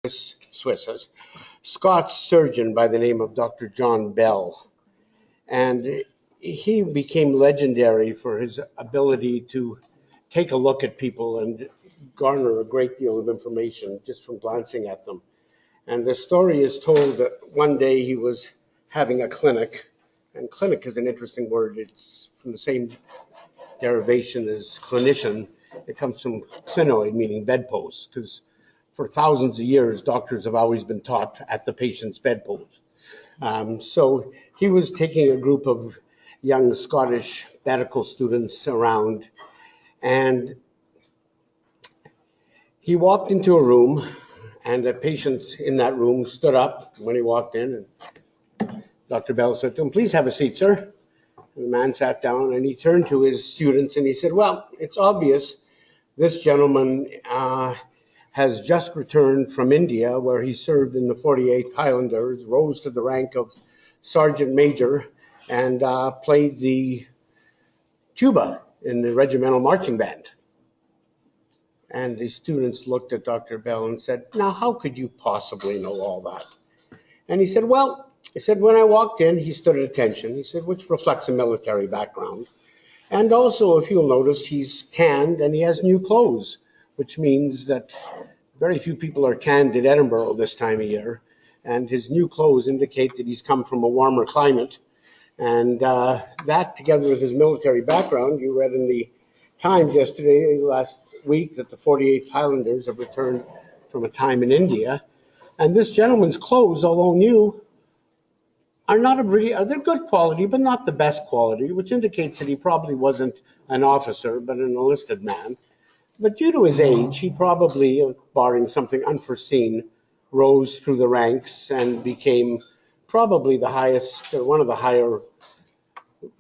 Swiss, a Scots surgeon by the name of Dr. John Bell. And he became legendary for his ability to take a look at people and garner a great deal of information just from glancing at them. And the story is told that one day he was having a clinic, and clinic is an interesting word. It's from the same derivation as clinician. It comes from clinoid, meaning bedpost, because for thousands of years, doctors have always been taught at the patient's bedpost. So he was taking a group of young Scottish medical students around, and he walked into a room, and a patient in that room stood up when he walked in, and Dr. Bell said to him, "Please have a seat, sir." And the man sat down, and he turned to his students, and he said, "Well, it's obvious this gentleman has just returned from India, where he served in the 48th Highlanders, rose to the rank of Sergeant Major, and played the tuba in the regimental marching band." And the students looked at Dr. Bell and said, "Now, how could you possibly know all that?" And he said, "Well," he said, "when I walked in, he stood at attention," he said, "which reflects a military background. And also, if you'll notice, he's tanned and he has new clothes, which means that very few people are tanned in Edinburgh this time of year. And his new clothes indicate that he's come from a warmer climate. And that, together with his military background, you read in the Times last week, that the 48th Highlanders have returned from a time in India. And this gentleman's clothes, although new, are they're good quality, but not the best quality, which indicates that he probably wasn't an officer, but an enlisted man. But due to his age, he probably, barring something unforeseen, rose through the ranks and became probably the highest, or one of the higher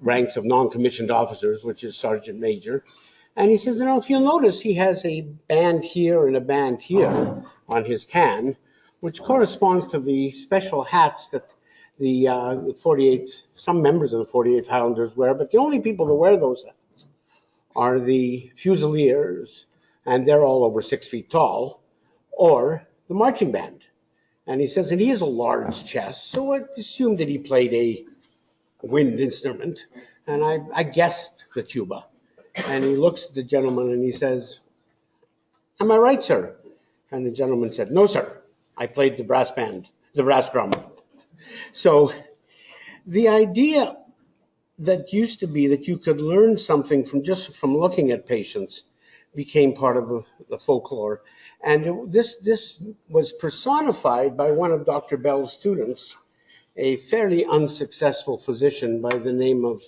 ranks of non-commissioned officers, which is Sergeant Major. And he says, if you'll notice, he has a band here and a band here on his tan, which corresponds to the special hats that the 48th, some members of the 48th Highlanders wear, but the only people that wear those hats are the Fusiliers, and they're all over 6 feet tall, or the marching band." And he says that he has a large chest, so I assumed that he played a wind instrument, and I guessed the tuba. And he looks at the gentleman and he says, "Am I right, sir?" And the gentleman said, "No, sir. I played the brass drum." So the idea that used to be that you could learn something from looking at patients became part of the folklore. And this was personified by one of Dr. Bell's students, a fairly unsuccessful physician by the name of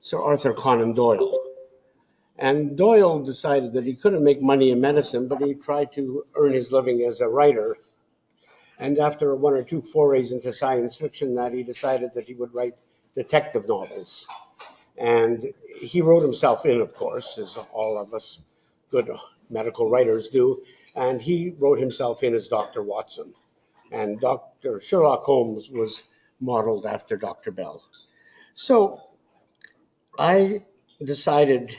Sir Arthur Conan Doyle. And Doyle decided that he couldn't make money in medicine, but he tried to earn his living as a writer. And after one or two forays into science fiction, that he decided that he would write detective novels. And he wrote himself in, of course, as all of us good medical writers do. And he wrote himself in as Dr. Watson. And Dr. Sherlock Holmes was modeled after Dr. Bell. So I decided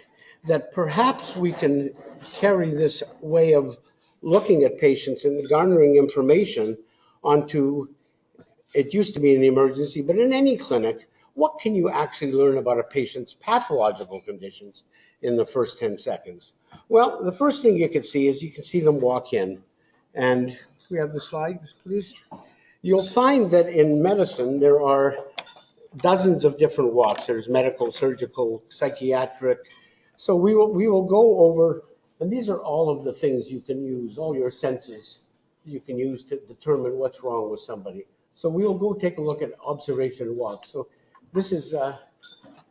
that perhaps we can carry this way of looking at patients and garnering information onto, it used to be in the emergency, but in any clinic, what can you actually learn about a patient's pathological conditions in the first 10 seconds? Well, the first thing you can see is you can see them walk in. And can we have the slide, please? You'll find that in medicine, there are dozens of different walks. There's medical, surgical, psychiatric. So we will go over, and these are all of the things you can use, all your senses you can use to determine what's wrong with somebody. So we will go take a look at observation walks. So this is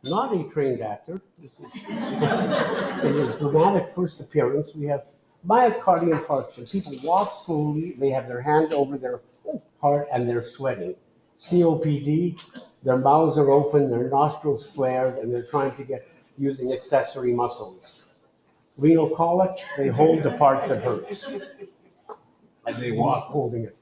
not a trained actor. This is it is dramatic first appearance. We have myocardial infarction. People walk slowly. They have their hand over their heart and they're sweating. COPD, their mouths are open, their nostrils flared, and they're trying to get using accessory muscles. Renal colic, they hold the part that hurts. And they walk holding it.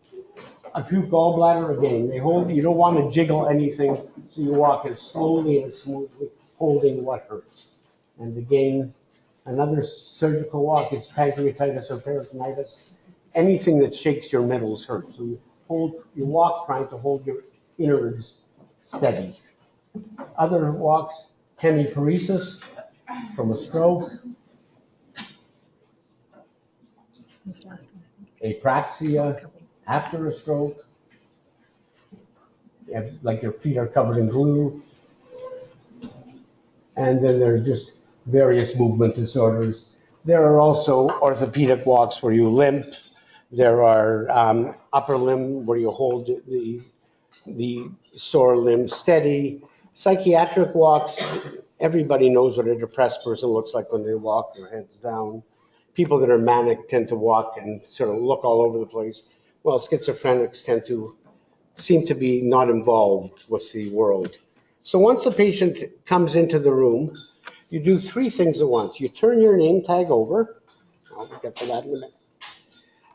Acute gallbladder, again, they hold, you don't want to jiggle anything, so you walk as slowly and smoothly, holding what hurts. And again, another surgical walk is pancreatitis or peritonitis. anything that shakes your middles hurts. So you walk trying to hold your innards steady. Other walks, hemiparesis from a stroke, apraxia after a stroke, like your feet are covered in glue. And then there are just various movement disorders. There are also orthopedic walks where you limp. There are upper limb where you hold the sore limb steady. Psychiatric walks, everybody knows what a depressed person looks like when they walk, their heads down. People that are manic tend to walk and sort of look all over the place. Well, schizophrenics tend to seem to be not involved with the world. So once a patient comes into the room, you do three things at once. You turn your name tag over. I'll get to that in a minute.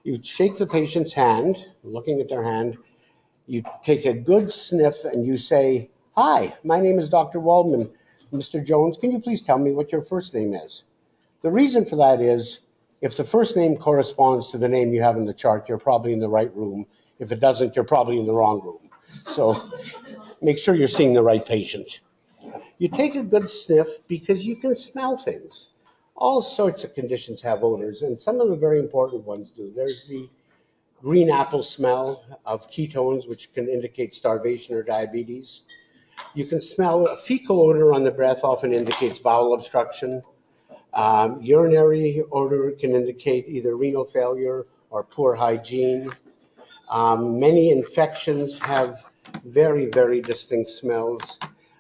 You shake the patient's hand, looking at their hand. You take a good sniff and you say, "Hi, my name is Dr. Waldman. Mr. Jones, can you please tell me what your first name is?" The reason for that is if the first name corresponds to the name you have in the chart, you're probably in the right room. If it doesn't, you're probably in the wrong room. So make sure you're seeing the right patient. You take a good sniff because you can smell things. All sorts of conditions have odors, and some of the very important ones do. There's the green apple smell of ketones, which can indicate starvation or diabetes. You can smell a fecal odor on the breath, often indicates bowel obstruction. Urinary odor can indicate either renal failure or poor hygiene. Many infections have very, very distinct smells.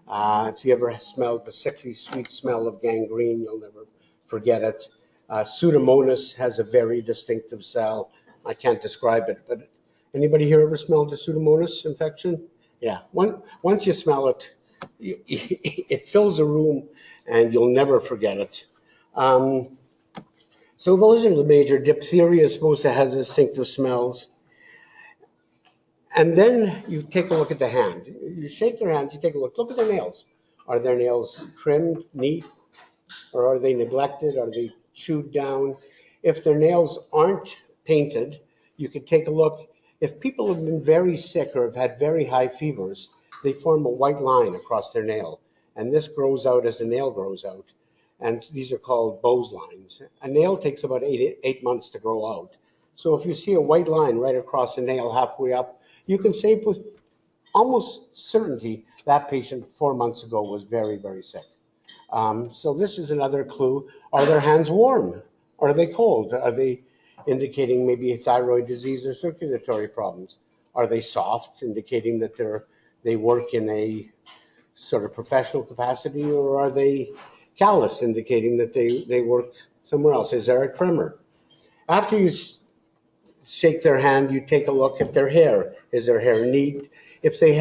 If you ever smelled the sickly sweet smell of gangrene, you'll never forget it. Pseudomonas has a very distinctive smell. I can't describe it, but anybody here ever smelled a Pseudomonas infection? Yeah, once you smell it, it fills a room and you'll never forget it. So those are the major. Diphtheria is supposed to have distinctive smells. And then you take a look at the hand. You shake their hand, you take a look. Look at their nails. Are their nails trimmed, neat, or are they neglected? Are they chewed down? If their nails aren't painted, you could take a look. If people have been very sick or have had very high fevers, they form a white line across their nail. And this grows out as the nail grows out. And these are called Bowes lines. A nail takes about eight months to grow out. So if you see a white line right across the nail halfway up, you can say with almost certainty that patient 4 months ago was very, very sick. So this is another clue. Are their hands warm? Are they cold? Are they indicating maybe a thyroid disease or circulatory problems? Are they soft, indicating that they work in a sort of professional capacity, or are they callous, indicating that they work somewhere else? Is there a tremor? After you shake their hand, you take a look at their hair. Is their hair neat? If they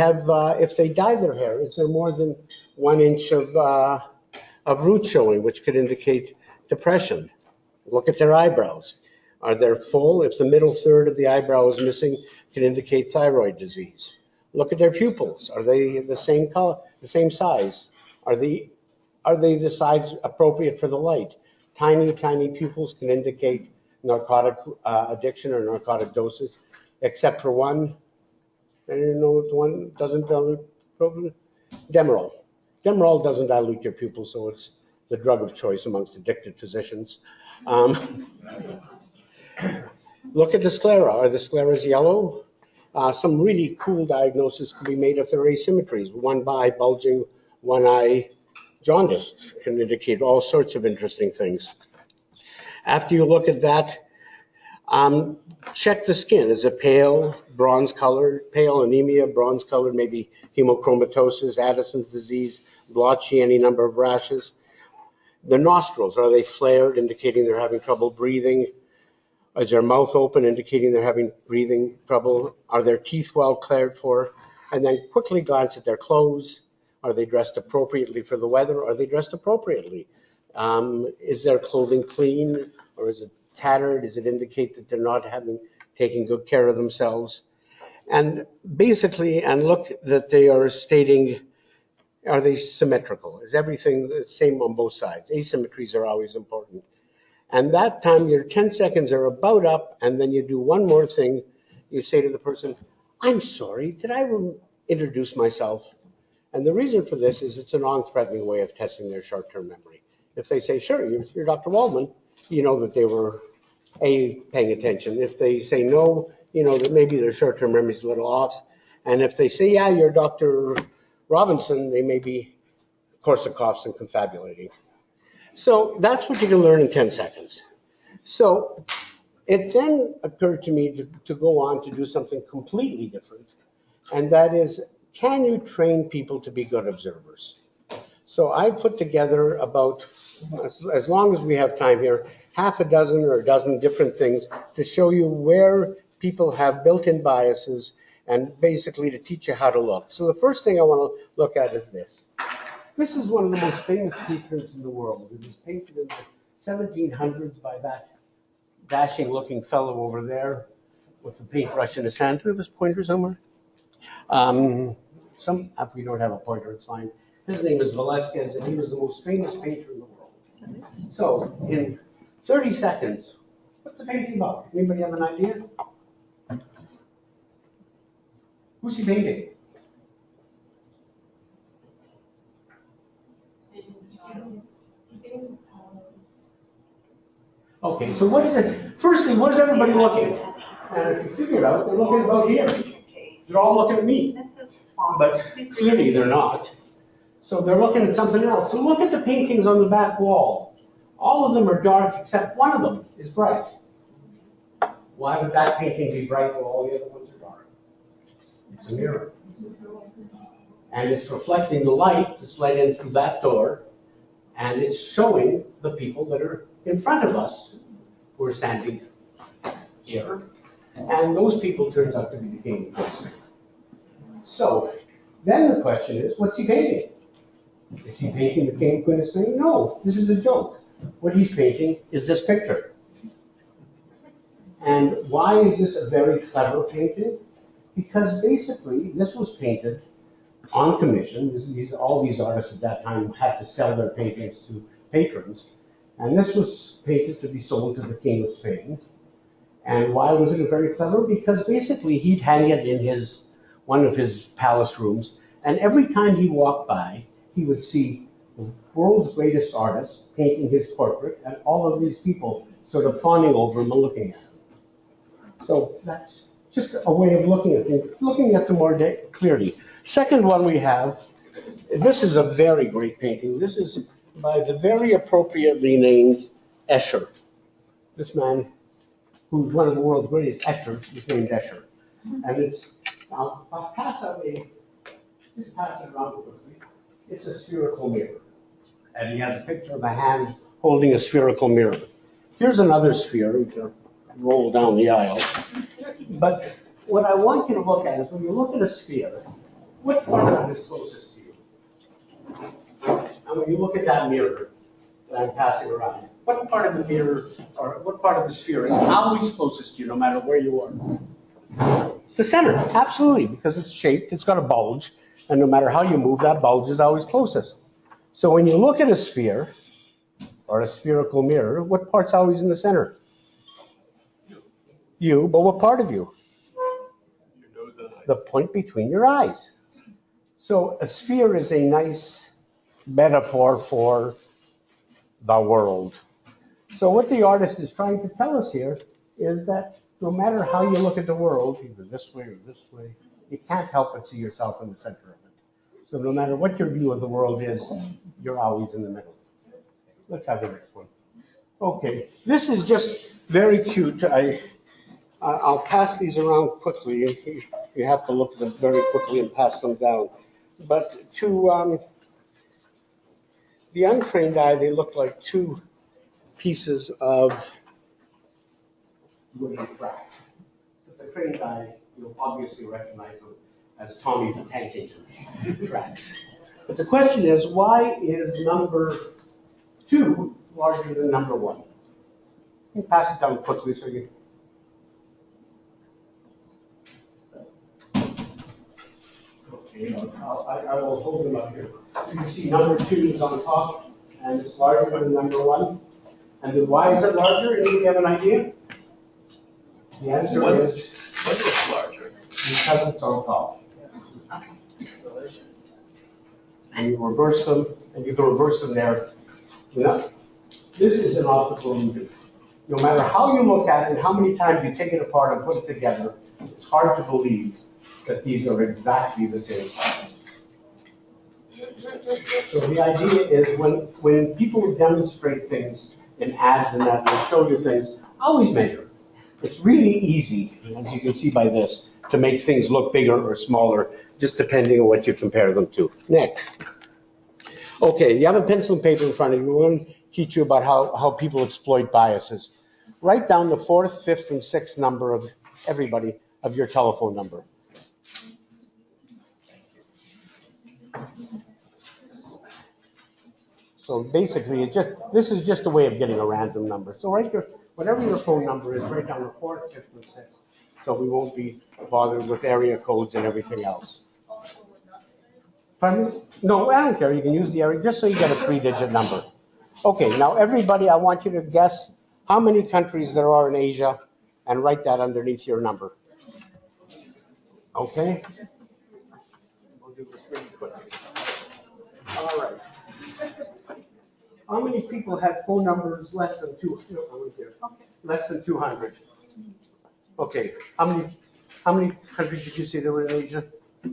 dye their hair, is there more than 1 inch of root showing, which could indicate depression? Look at their eyebrows. Are they full? If the middle third of the eyebrow is missing, it can indicate thyroid disease. Look at their pupils. Are they the same color, the same size? Are they the size appropriate for the light? Tiny, tiny pupils can indicate narcotic addiction or narcotic doses, except for one. I don't know what one doesn't dilute probably. Demerol. Demerol doesn't dilute your pupils, so it's the drug of choice amongst addicted physicians. Look at the sclera. Are the scleras yellow? Some really cool diagnosis can be made if there are asymmetries. One eye bulging, one eye jaundice can indicate all sorts of interesting things. After you look at that, check the skin. Is it pale, bronze colored, pale anemia, bronze colored, maybe hemochromatosis, Addison's disease, blotchy, any number of rashes? The nostrils, are they flared, indicating they're having trouble breathing? Is their mouth open, indicating they're having breathing trouble? Are their teeth well cared for? And then quickly glance at their clothes. Are they dressed appropriately for the weather? Are they dressed appropriately? Is their clothing clean, or is it tattered? Does it indicate that they're not taking good care of themselves? And basically, and look that they are stating, are they symmetrical? Is everything the same on both sides? Asymmetries are always important. And that time your 10 seconds are about up, and then you do one more thing. You say to the person, I'm sorry, did I introduce myself? And the reason for this is it's a non-threatening way of testing their short-term memory. If they say, sure, you're Dr. Waldman, you know that they were paying attention. If they say no, you know that maybe their short-term memory is a little off. And if they say, yeah, you're Dr. Robinson, they may be Korsakoffs and confabulating. So that's what you can learn in 10 seconds. So it then occurred to me to go on to do something completely different, and that is, can you train people to be good observers? So I put together about, as long as we have time here, half a dozen or a dozen different things to show you where people have built-in biases and basically to teach you how to look. So the first thing I want to look at is this. This is one of the most famous paintings in the world. It was painted in the 1700s by that dashing-looking fellow over there with the paintbrush in his hand. Do we have his pointer somewhere? If we don't have a pointer, it's fine. His name is Velasquez, and he was the most famous painter in the world. So, in 30 seconds, what's the painting about? Anybody have an idea? Who's he painting? Okay, so what is it? Firstly, what is everybody looking at? And if you figure it out, they're looking about here. They're all looking at me. But clearly they're not. So they're looking at something else. So look at the paintings on the back wall. All of them are dark except one of them is bright. Why would that painting be bright while all the other ones are dark? It's a mirror. And it's reflecting the light that's let in through that door, and it's showing the people that are in front of us who are standing here. And those people turns out to be the king of Queensland. So then the question is, what's he painting? Is he painting the king of Queensland? No, this is a joke. What he's painting is this picture. And why is this a very clever painting? Because basically this was painted on commission. All these artists at that time had to sell their paintings to patrons. And this was painted to be sold to the king of Spain. And why was it very clever? Because basically he'd hang it in one of his palace rooms, and every time he walked by, he would see the world's greatest artist painting his portrait, and all of these people sort of fawning over him and looking at him. So that's just a way of looking at things, looking at them more clearly. Second one we have, this is a very great painting. This is by the very appropriately named Escher. This man, who's one of the world's greatest, Escher, is named Escher. And I'll pass it around quickly. It's a spherical mirror. And he has a picture of a hand holding a spherical mirror. Here's another sphere. We can roll down the aisle. But what I want you to look at is when you look at a sphere, what part of it is closest to you? And when you look at that mirror that I'm passing around, what part of the mirror or what part of the sphere is always closest to you, no matter where you are? The center, absolutely, because it's shaped, it's got a bulge, and no matter how you move, that bulge is always closest. So when you look at a sphere, or a spherical mirror, what part's always in the center? You, but what part of you? Your nose and eyes. The point between your eyes. So a sphere is a nice metaphor for the world. So what the artist is trying to tell us here is that no matter how you look at the world, either this way or this way, you can't help but see yourself in the center of it. So no matter what your view of the world is, you're always in the middle. Let's have the next one. Okay, this is just very cute. I'll pass these around quickly. You have to look at them very quickly and pass them down. But to the untrained eye, they look like two pieces of wooden crack. But the trained eye, you'll obviously recognize them as Tommy the Tank Engine tracks. But the question is, why is number 2 larger than number 1? You can pass it down quickly so you. Okay, I will hold them up here. You can see number 2 is on top, and it's larger than number 1. And then why is it larger? Anybody have an idea? The answer is What is larger? because it's on top. And you reverse them, and you can reverse them there. No, this is an optical illusion. No matter how you look at it and how many times you take it apart and put it together, it's hard to believe that these are exactly the same size. So the idea is when people demonstrate things in ads and that, they show you things, always measure. It's really easy, as you can see by this, to make things look bigger or smaller, just depending on what you compare them to. Next. Okay, you have a pencil and paper in front of you. We're going to teach you about how people exploit biases. Write down the 4th, 5th, and 6th number of everybody of your telephone number. So basically, this is just a way of getting a random number. So whatever your phone number is, write down the 4th, 5th, and 6th. So we won't be bothered with area codes and everything else. Pardon me? No, I don't care. You can use the area just so you get a 3-digit number. Okay, now everybody, I want you to guess how many countries there are in Asia and write that underneath your number. Okay? We'll do this really quickly. All right. How many people have phone numbers less than 200? Okay. How many countries did you say there were in Asia? I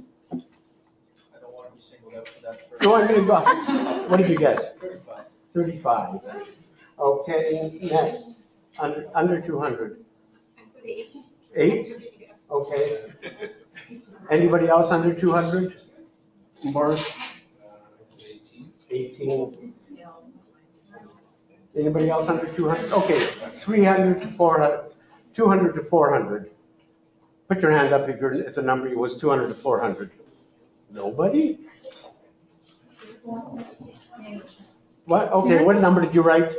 don't want to be singled out for that. No, I mean, what did you guess? 35. 35. Okay, next. Under 200. 8? Okay. Anybody else under 200? More? 18. Anybody else under 200? Okay, 300 to 400, 200 to 400. Put your hand up if the number was 200 to 400. Nobody? What? Okay, what number did you write?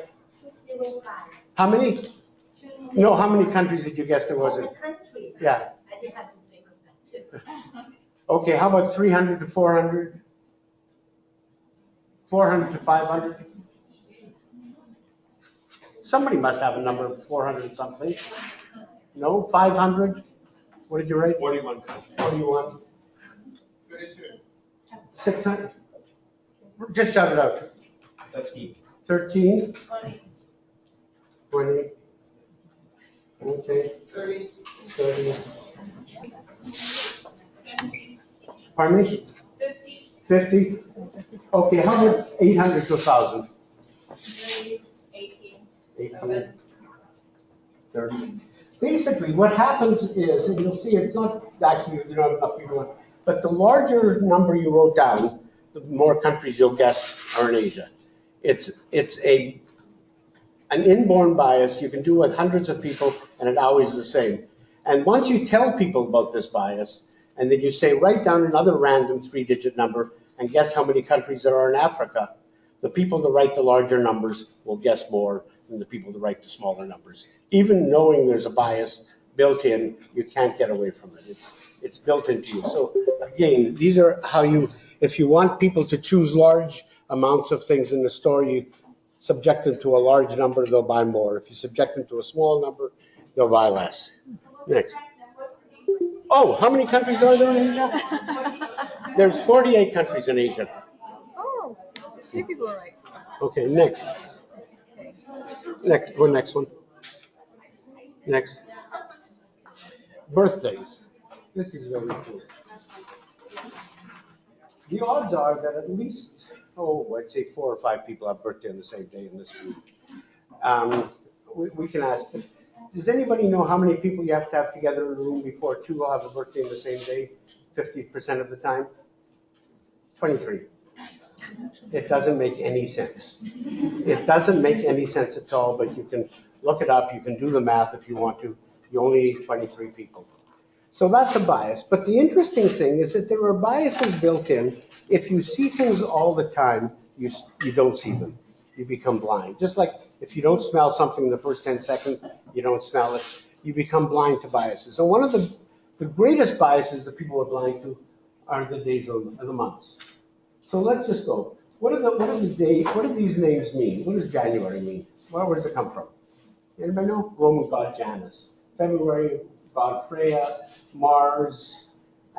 205. How many? No, how many countries did you guess there was? The country. Yeah. I didn't have to think of that. Okay, how about 300 to 400? 400 to 500? Somebody must have a number of 400 something. No, 500? What did you write? 41 countries. 41? 32. 600? Just shout it out. 15. 13? 20? Okay. 30. 30? Pardon me? 50. 50? Okay, how about 800 to 1,000? 18. 18? 30? Basically, what happens is, and you'll see it's not actually, you don't have enough people, but the larger number you wrote down, the more countries you'll guess are in Asia. It's an inborn bias you can do with hundreds of people, and it always the same. And once you tell people about this bias, and then you say, write down another random 3-digit number and guess how many countries there are in Africa, the people that write the larger numbers will guess more than the people that write the smaller numbers. Even knowing there's a bias built in, you can't get away from it. It's built into you. So again, these are how if you want people to choose large amounts of things in the store, you subject them to a large number, they'll buy more. If you subject them to a small number, they'll buy less. Next. Oh, how many countries are there in Asia? There's 48 countries in Asia. Oh, 3 people are right. Okay, next. Next one. Next. Birthdays. This is very cool. The odds are that at least, I'd say 4 or 5 people have birthday on the same day in this group. We can ask, does anybody know how many people you have to have together in a room before 2 will have a birthday on the same day, 50% of the time? 23. It doesn't make any sense. It doesn't make any sense at all, but you can look it up, you can do the math if you want to. You only need 23 people. So that's a bias. But the interesting thing is that there are biases built in. If you see things all the time, you don't see them. You become blind. Just like if you don't smell something in the first 10 seconds, you don't smell it. You become blind to biases. So one of the greatest biases that people are blind to are the days of the months. So let's just go. What do these names mean? What does January mean? Where does it come from? Anybody know? Roman god Janus. February, god Freya. Mars,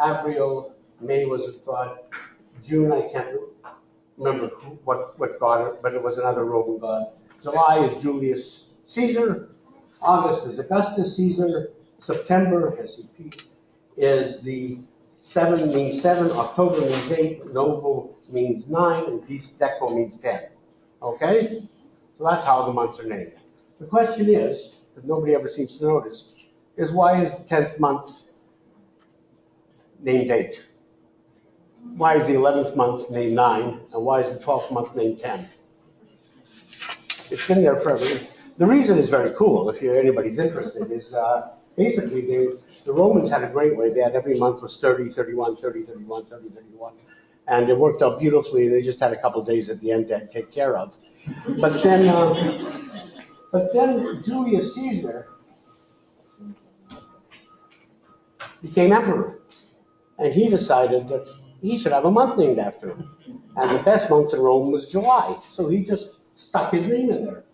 Avril. May was a god. June, I can't remember what god, but it was another Roman god. July is Julius Caesar. August is Augustus Caesar. September, SEP, is the 7 means 7, October means 8, Novo means 9, and Deco means 10. Okay? So that's how the months are named. The question is, that nobody ever seems to notice, is why is the 10th month named 8? Why is the 11th month named 9? And why is the 12th month named 10? It's been there forever. The reason is very cool, if anybody's interested, is basically the Romans had a great way. They had every month was 30, 31, 30, 31, 30, 31. And it worked out beautifully. They just had a couple of days at the end to take care of. But then Julius Caesar became emperor. And he decided that he should have a month named after him. And the best month in Rome was July. So he just stuck his name in there.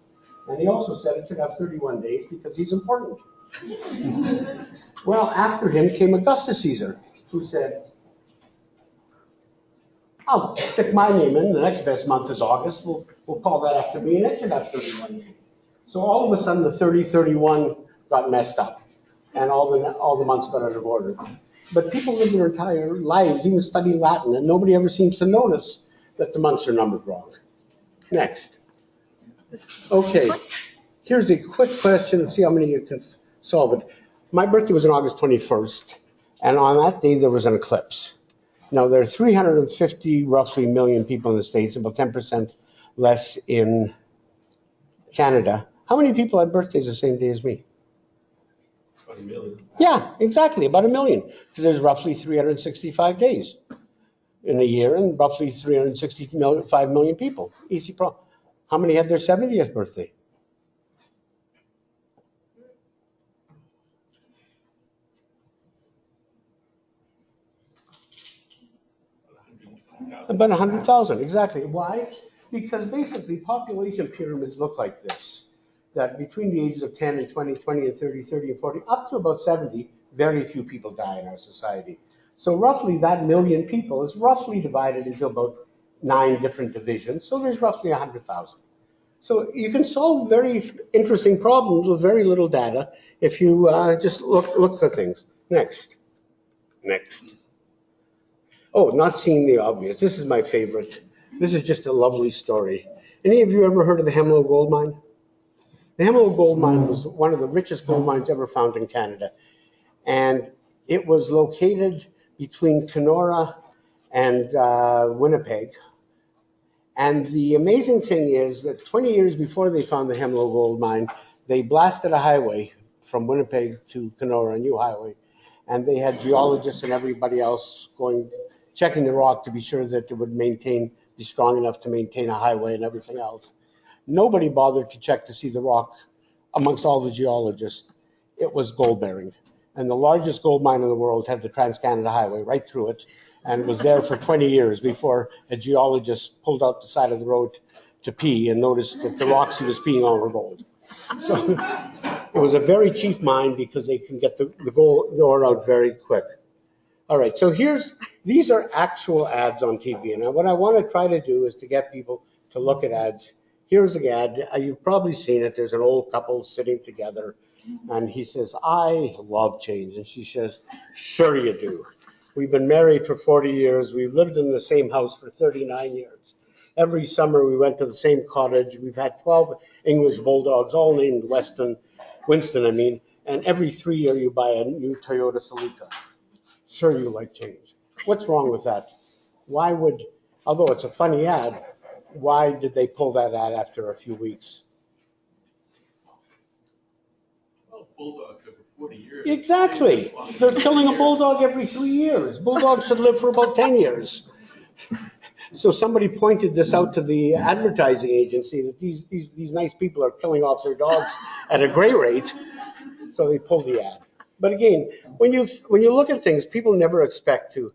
And he also said it should have 31 days because he's important. Well, after him came Augustus Caesar, who said, I'll stick my name in. The next best month is August. We'll call that after me, and it should have 31 days. So all of a sudden, the 30-31 got messed up, and all the months got out of order. But people live their entire lives, even study Latin, and nobody ever seems to notice that the months are numbered wrong. Next. Okay, here's a quick question and see how many you can solve it. My birthday was on August 21st, and on that day there was an eclipse. Now, there are 350 roughly million people in the States, about 10% less in Canada. How many people had birthdays the same day as me? About 1 million. Yeah, exactly, about 1 million, because there's roughly 365 days in a year and roughly 365 million people. Easy problem. How many had their 70th birthday? About 100,000, exactly. Why? Because basically population pyramids look like this. That between the ages of 10 and 20, 20 and 30, 30 and 40, up to about 70, very few people die in our society. So roughly that million people is roughly divided into about 9 different divisions. So there's roughly 100,000. So you can solve very interesting problems with very little data if you just look for things. Next. Oh, not seeing the obvious. This is my favorite. This is just a lovely story. Any of you ever heard of the Hemlo gold mine? The Hemlo gold mine was one of the richest gold mines ever found in Canada. And it was located between Kenora and Winnipeg. And the amazing thing is that 20 years before they found the Hemlo gold mine, they blasted a highway from Winnipeg to Kenora, a new highway. And they had geologists and everybody else checking the rock to be sure that it would be strong enough to maintain a highway and everything else. Nobody bothered to check to see the rock amongst all the geologists. It was gold bearing. And the largest gold mine in the world had the Trans-Canada Highway right through it. And it was there for 20 years before a geologist pulled out the side of the road to pee and noticed that the rocks he was peeing on were gold. So it was a very cheap mine because they can get the ore out very quick. All right, so these are actual ads on TV. And what I want to try to do is to get people to look at ads. Here's an ad. You've probably seen it. There's an old couple sitting together. And he says, I love change. And she says, sure you do. We've been married for 40 years. We've lived in the same house for 39 years. Every summer we went to the same cottage. We've had 12 English bulldogs, all named Winston, and every 3 years you buy a new Toyota Celica. Sure you like change. What's wrong with that? Although it's a funny ad, why did they pull that ad after a few weeks? Well, bulldogs over 40 years. Exactly. They're killing a bulldog every 3 years. Bulldogs should live for about 10 years. So somebody pointed this out to the advertising agency that these nice people are killing off their dogs at a great rate. So they pulled the ad. But again, when you look at things, people never expect to.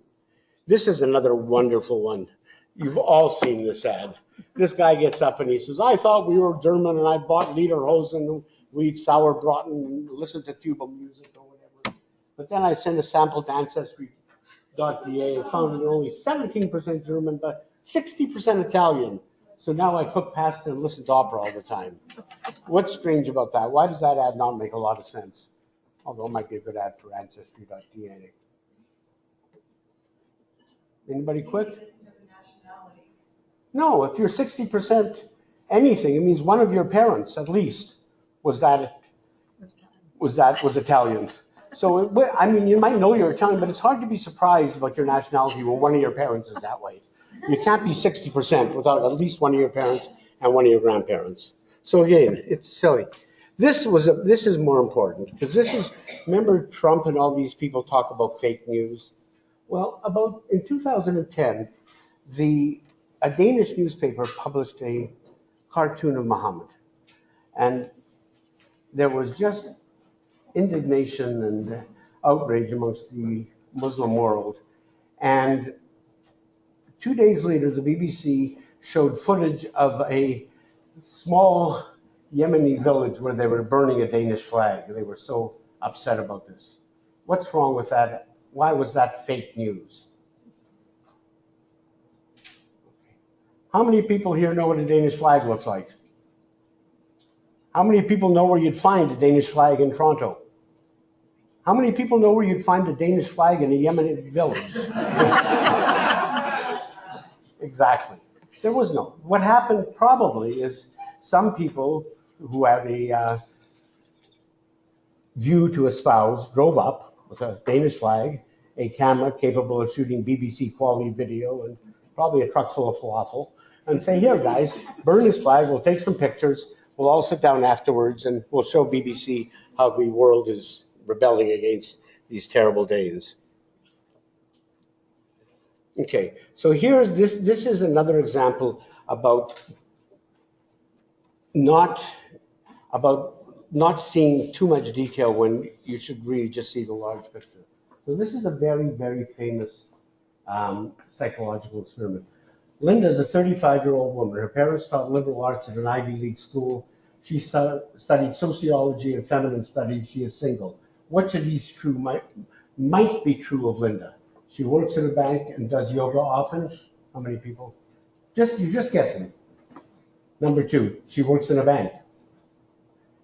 This is another wonderful one. You've all seen this ad. This guy gets up and he says, I thought we were German and I bought lederhosen and we eat sauerbraten and listen to tuba music or whatever. But then I sent a sample to Ancestry.da and found it only 17% German, but 60% Italian. So now I cook pasta and listen to opera all the time. What's strange about that? Why does that ad not make a lot of sense? Although it might be a good ad for Ancestry.da. Anybody quick? No, if you're 60% anything, it means one of your parents at least was Italian. So I mean, you might know you're Italian, but it's hard to be surprised about your nationality when one of your parents is that way. You can't be 60% without at least one of your parents and one of your grandparents. So again, it's silly. This is more important because remember Trump and all these people talk about fake news. Well, about in 2010, a Danish newspaper published a cartoon of Muhammad, and there was just indignation and outrage amongst the Muslim world. And 2 days later, the BBC showed footage of a small Yemeni village where they were burning a Danish flag. They were so upset about this. What's wrong with that? Why was that fake news? How many people here know what a Danish flag looks like? How many people know where you'd find a Danish flag in Toronto? How many people know where you'd find a Danish flag in a Yemeni village? Exactly. There was no. What happened probably is some people who have a view to espouse drove up with a Danish flag, a camera capable of shooting BBC quality video, and probably a truck full of falafel, and say, here, guys, burn this flag, we'll take some pictures, we'll all sit down afterwards, and we'll show BBC how the world is rebelling against these terrible Danes. Okay, so here's this. This is another example about not seeing too much detail when you should really just see the large picture. So this is a very, very famous psychological experiment. Linda is a 35-year-old woman. Her parents taught liberal arts at an Ivy League school. She studied sociology and feminine studies. She is single. Which of these might be true of Linda? She works at a bank and does yoga often. How many people? You're just guessing. Number 2, she works in a bank.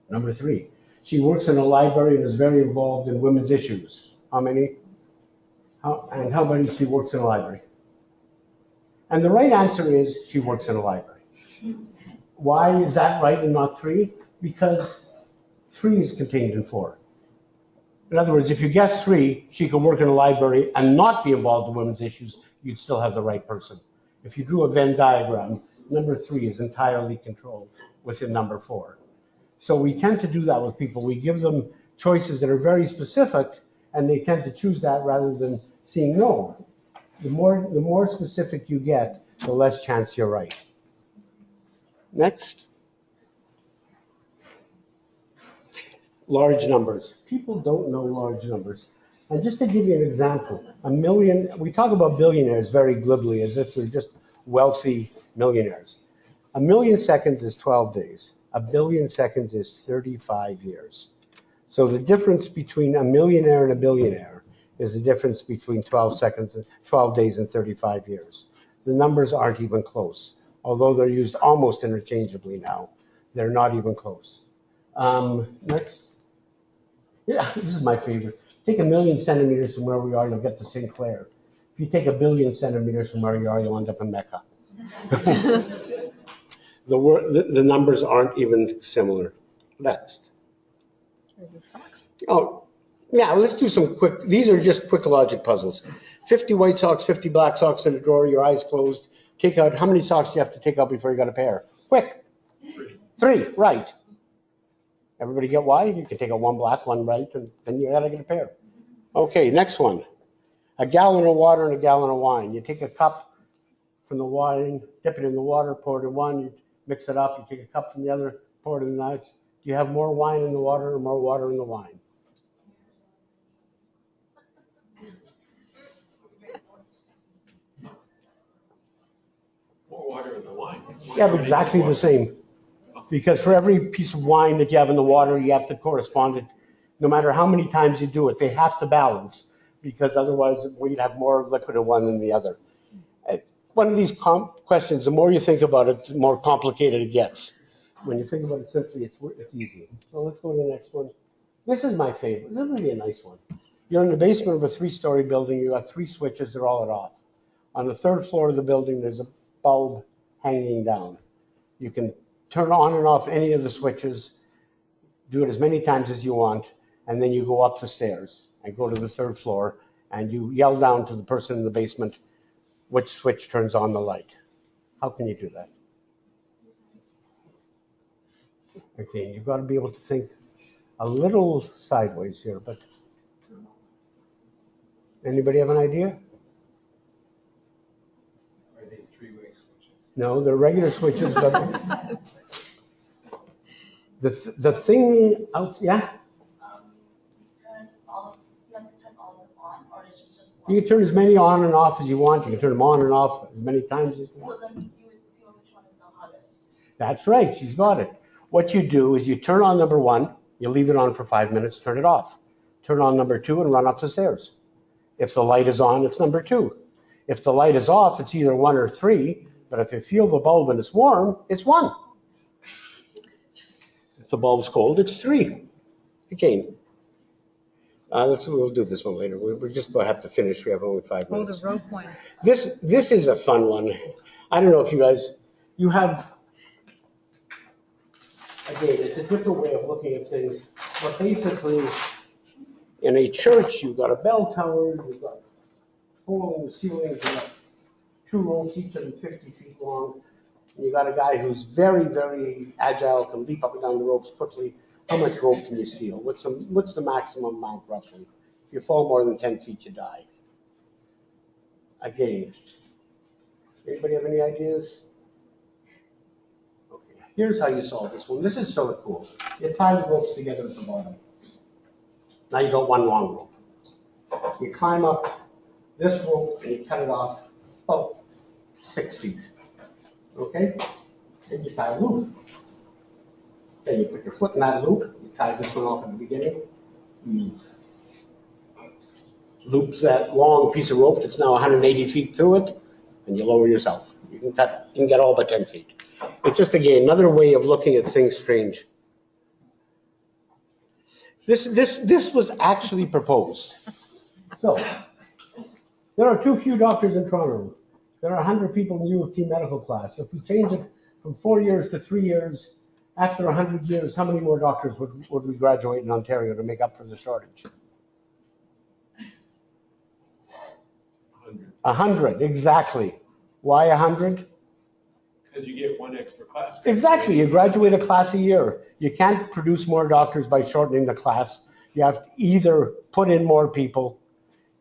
Number 3, she works in a library and is very involved in women's issues. How many? And how many she works in a library? And the right answer is she works in a library. Why is that right and not 3? Because 3 is contained in 4. In other words, if you guess 3, she could work in a library and not be involved in women's issues, you'd still have the right person. If you drew a Venn diagram, number 3 is entirely controlled within number 4. So we tend to do that with people. We give them choices that are very specific, and they tend to choose that rather than seeing no. The more specific you get, the less chance you're right. Next. Large numbers. People don't know large numbers. And just to give you an example, we talk about billionaires very glibly as if they're just wealthy millionaires. 1,000,000 seconds is 12 days. 1,000,000,000 seconds is 35 years. So the difference between a millionaire and a billionaire is the difference between 12 days and 35 years. The numbers aren't even close. Although they're used almost interchangeably now, they're not even close. Next. Yeah, this is my favorite. Take 1,000,000 centimeters from where we are, you'll get to Sinclair. If you take 1,000,000,000 centimeters from where you are, you'll end up in Mecca. The numbers aren't even similar. Next. Oh, yeah, let's do some quick, these are just quick logic puzzles. 50 white socks, 50 black socks in a drawer, your eyes closed. Take out, how many socks do you have to take out before you got a pair? Quick. 3, right. Everybody get why? You can take out 1 black, 1 white, and then you gotta get a pair. Okay, next one. A gallon of water and a gallon of wine. You take a cup from the wine, dip it in the water, pour it in one, you mix it up, you take a cup from the other, pour it in the next. Do you have more wine in the water or more water in the wine? More water in the wine. Yeah, but exactly the same. Because for every piece of wine that you have in the water, you have to correspond it. No matter how many times you do it, they have to balance because otherwise we'd have more liquid in one than the other. Uh, One of these questions, the more you think about it, the more complicated it gets. When you think about it simply, it's easy. So let's go to the next one. This is my favorite. This is really a nice one. You're in the basement of a three-story building. You got three switches. They're all off. On the third floor of the building, there's a bulb hanging down. You can turn on and off any of the switches, do it as many times as you want, and then you go up the stairs and go to the third floor and you yell down to the person in the basement which switch turns on the light. How can you do that? Okay, you've got to be able to think a little sideways here, but anybody have an idea? Are they three-way switches? No, they're regular switches, but the thing out, yeah? Turn all, you have to turn all of them on, or it's just one? You can turn as many on and off as you want. You can turn them on and off as many times as you So want. then you would feel which one is the hottest. That's right, she's got it. What you do is you turn on number one, you leave it on for 5 minutes, turn it off. Turn on number two and run up the stairs. If the light is on, it's number two. If the light is off, it's either one or three, but if you feel the bulb and it's warm, it's one. If the bulb's cold, it's three. Again, we'll do this one later. We just about have to finish. We have only 5 Oh, minutes. the rope one. This is a fun one. I don't know if you have, again, it's a different way of looking at things. But basically, in a church, you've got a bell tower, you've got hole in the ceiling, you've got two ropes, each of them 50 feet long. And you got a guy who's very, very agile, can leap up and down the ropes quickly. How much rope can you steal? What's the maximum amount roughly? If you fall more than 10 feet, you die. Again, anybody have any ideas? Okay, here's how you solve this one. This is sort of cool. You tie the ropes together at the bottom. Now you got one long rope. You climb up this rope and you cut it off about 6 feet. Okay? Then you tie a loop. Then you put your foot in that loop. You tie this one off at the beginning. You loops that long piece of rope that's now 180 feet through it, and you lower yourself. You can get all but 10 feet. It's just, again, another way of looking at things strange. This was actually proposed. So, there are too few doctors in Toronto. There are 100 people in U of T medical class. If we change it from 4 years to 3 years, after 100 years, how many more doctors would we graduate in Ontario to make up for the shortage? 100. 100, exactly. Why 100? Because you get one extra class. Exactly, you graduate a class a year. You can't produce more doctors by shortening the class. You have to either put in more people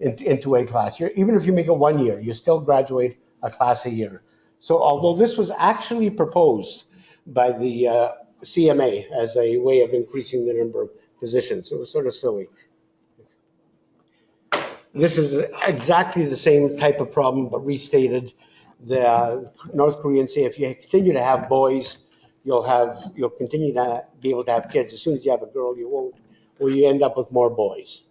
into a class. Even if you make it 1 year, you still graduate a class a year. So although this was actually proposed by the CMA as a way of increasing the number of physicians, it was sort of silly. This is exactly the same type of problem, but restated. The North Koreans say if you continue to have boys, you'll continue to be able to have kids. As soon as you have a girl, you won't, or you end up with more boys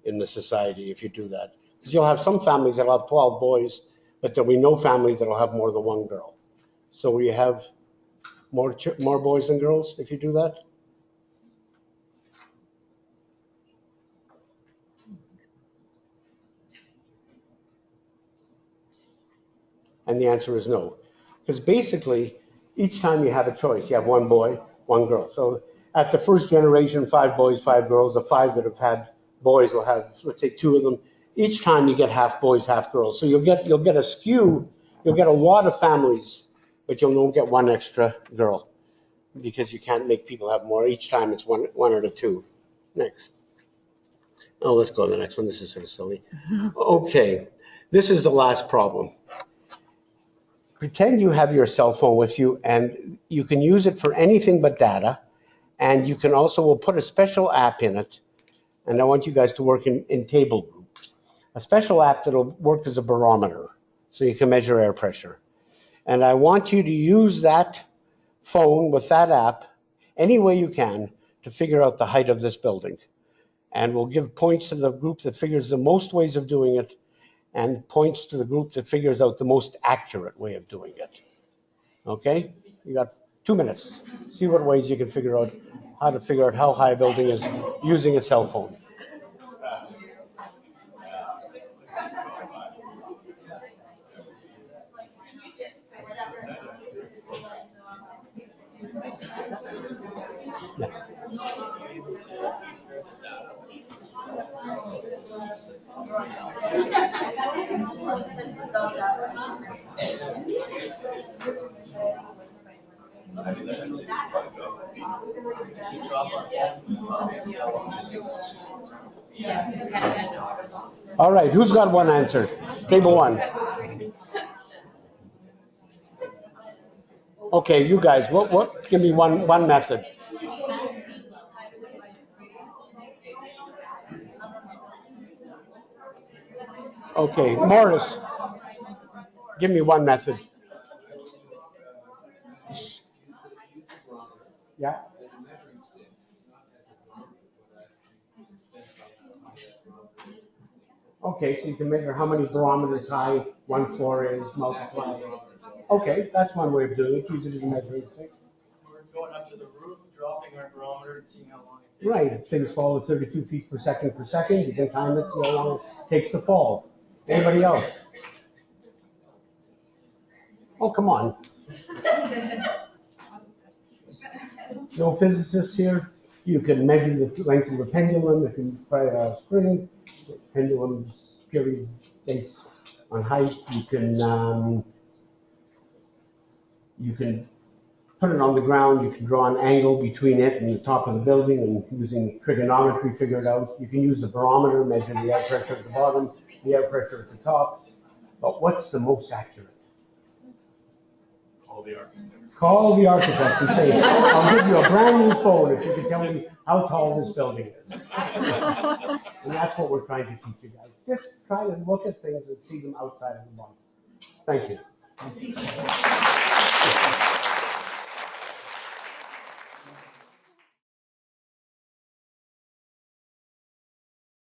in the society if you do that. Because you'll have some families that'll have 12 boys, but there'll be no family that'll have more than one girl. So will you have more boys than girls if you do that? And the answer is no. Because basically, each time you have a choice, you have one boy, one girl. So at the first generation, 5 boys, 5 girls. The 5 that have had boys will have, let's say, 2 of them. Each time you get half boys, half girls. So you'll get a skew, you'll get a lot of families, but you won't get one extra girl because you can't make people have more. Each time it's one or the 2. Next. Oh, let's go to the next one. This is sort of silly. Okay, this is the last problem. Pretend you have your cell phone with you and you can use it for anything but data. And you can also, we'll put a special app in it. And I want you guys to work in table groups. A special app that'll work as a barometer so you can measure air pressure. And I want you to use that phone with that app any way you can to figure out the height of this building. And we'll give points to the group that figures the most ways of doing it and points to the group that figures out the most accurate way of doing it. Okay? You got 2 minutes. See what ways you can figure out how to figure out how high a building is using a cell phone. Yeah. All right, who's got one answer? Table one. Okay, you guys, give me one method. Okay, Morris, give me one method. Yeah. Okay, so you can measure how many barometers high one floor is, multiply. Okay, that's one way of doing it. Use it as a measuring stick. We're going up to the roof, dropping our barometer and seeing how long it takes. Right, if things fall at 32 feet per second, you can time it, see how long it takes to fall. Anybody else? Oh, come on. No physicists here? You can measure the length of the pendulum if you try a spring. Pendulum's period based on height. You can put it on the ground. You can draw an angle between it and the top of the building, and using trigonometry figure it out. You can use the barometer, measure the air pressure at the bottom, the air pressure at the top. But what's the most accurate? Call the architects. Call the architect and say, I'll give you a brand new phone if you can tell me how tall this building is. And that's what we're trying to teach you guys. Just try to look at things and see them outside of the box. Thank you.